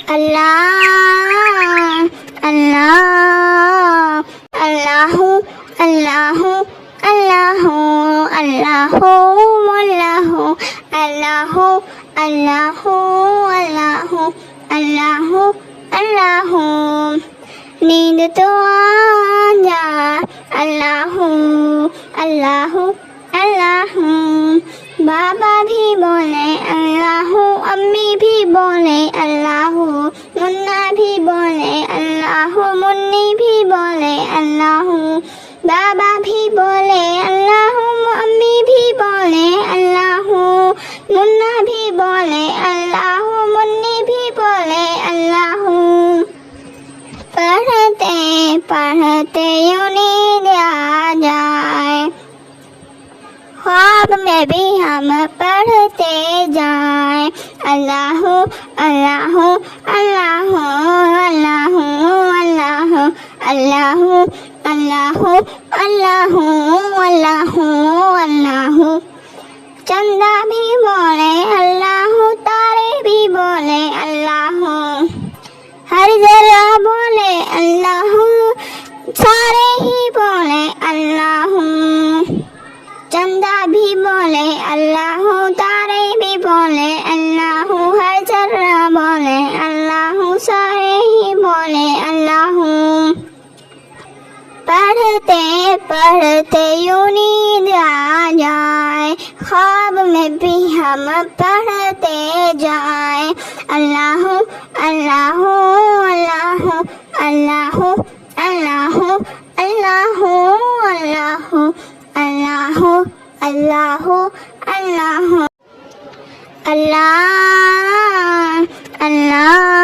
اللہ اللہ اللہ اللہ اللہ اللہ اللہ اللہ اللہ اللہ اللہ نیند تو آ جا اللہ اللہ اللہ بابا بھی بولے اللہ امی بھی بولے اللہ منا بھی بولے اللہ منی بھی بولے اللہ بابا بھی بولے اللہ امی بھی بولے اللہ منا بھی بولے اللہ منی بھی بولے اللہ پڑھتے پڑھتے یوں نیند آ جائے خواب میں بھی ہم پڑھتے جائیں اللہ اللہ اللہ اللہ اللہ اللہ اللہ اللہ اللہ اللہ چندہ بھی بولے اللہ تارے بھی بولے اللہ ہر ذرہ بولے اللہ سارے ہی بولے اللہ چندہ بھی بولے اللہ تارے بھی بولے اللہ ہر ذرہ بولے اللہ سارے ہی بولے اللہ پڑھتے پڑھتے یوں نیند آ جائے خواب میں بھی ہم پڑھتے جائیں اللہ اللہ اللہ اللہ اللہ اللہ اللہ اللہ اللہ اللہ اللہ اللہ